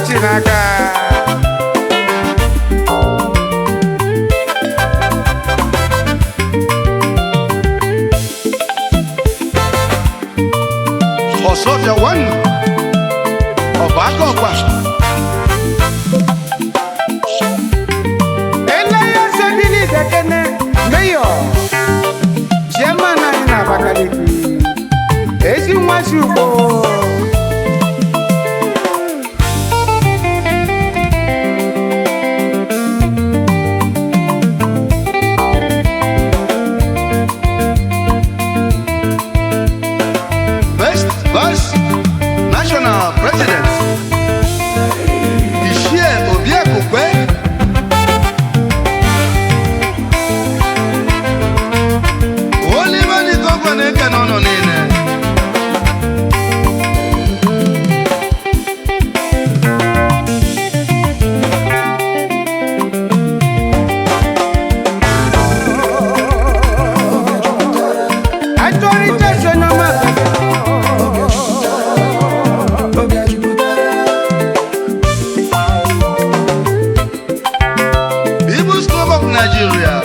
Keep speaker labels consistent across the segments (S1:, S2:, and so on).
S1: Chinaka.
S2: Osofia one of Akokwa.
S1: Elaya Sabili Dekene, Mayor, Chairman Anina Bakaliki, Ezi Mwasuko.
S2: Vice National President Ishie Obiakukwe Oliver Nikogwane Kanono Nene People's Club of Nigeria.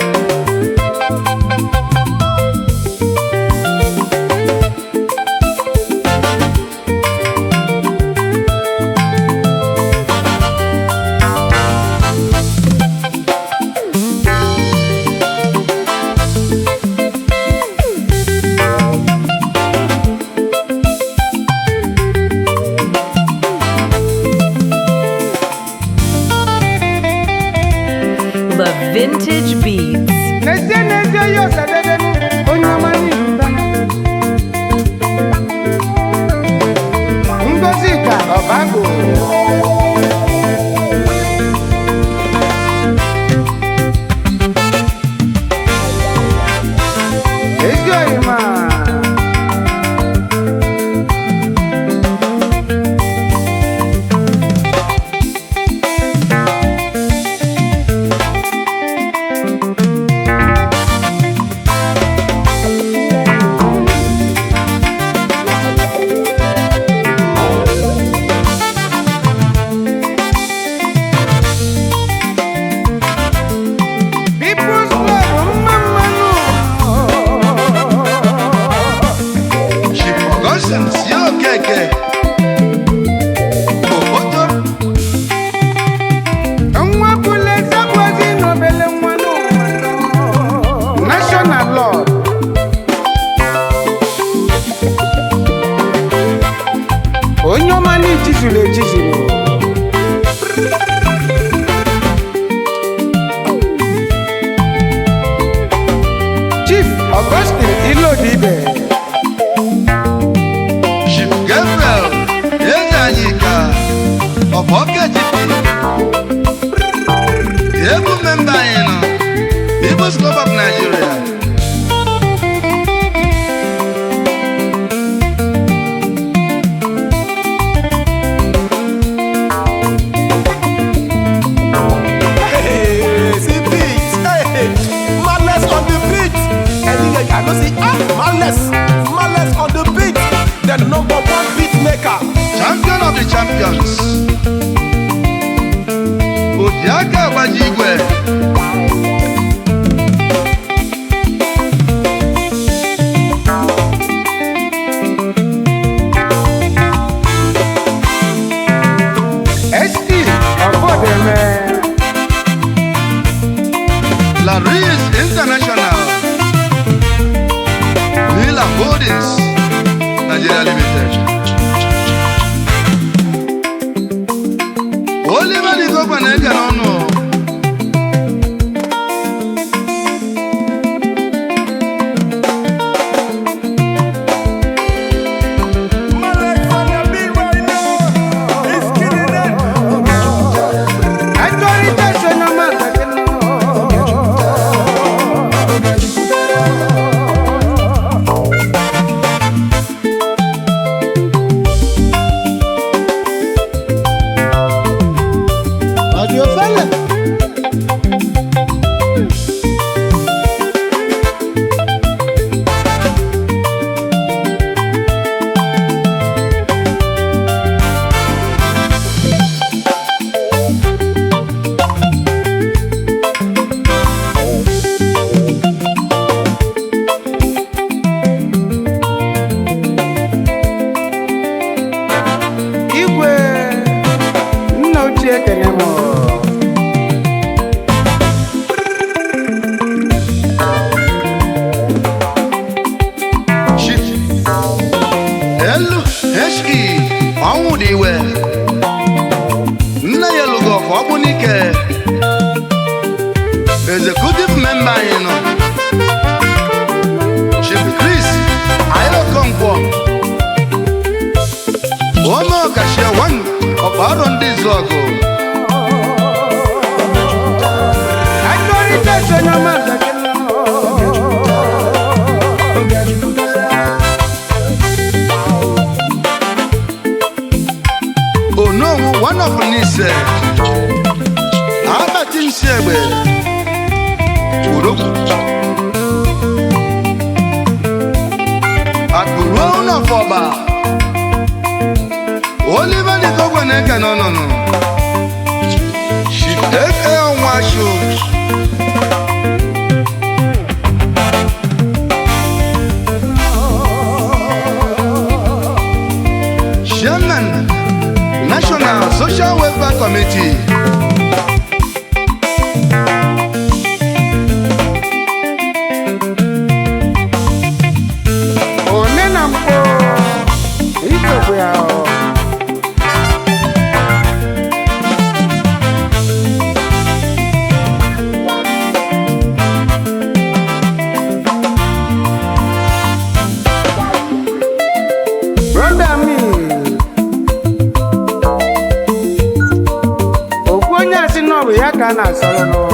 S3: The Vintage Beats.
S1: Neze Osadebe, Onyamani Mbana. Ngozika Obago. Ejoyima. People's Club, Mamanu.
S2: She forgotten Sio Keke Obodo
S1: Nwakule Zakwazi Nobele Nwanu. National Lord. Onyomani Chizulu. Chief Augustine Ilodibe.
S2: Chief Gabriel Ezanyika of OKGP Able member in People's Club of Nigeria.
S4: Hey, see beat. Hey, madness on the beat. Anyway, I don't see madness on the beat. The number one beat maker.
S2: Champion of the champions. Odiaka Wajigwe.
S1: SD Obodeme.
S2: Laris International. Lila Holdings Nigeria Limited. Oliver Nikogwane Kanono.
S4: Malek on the beat right now. He's killing it.
S1: Autorité Sonoma. Radio Fele.
S2: Ogbunike, executive member anyị nọ, Chief Chris Ayokonkwo, Ome Okashie one ọkpọrọ ndị Izọgụ,
S1: Ajọrịta so na mmadụ gị.
S2: Onowu one of Nise, Abati Nsiegbe, Urokwu, Akụruo one of Ọba, Oliver Dikogwe na-eke n'ọnụnụ, Shiteke Onwashu, Chairman, National Social Welfare Committee,
S1: One na mpụ itokwe ya ọ. Brother me, okwu onye asị na ọ bụ ya ka a na-asọrọ n'ụwa.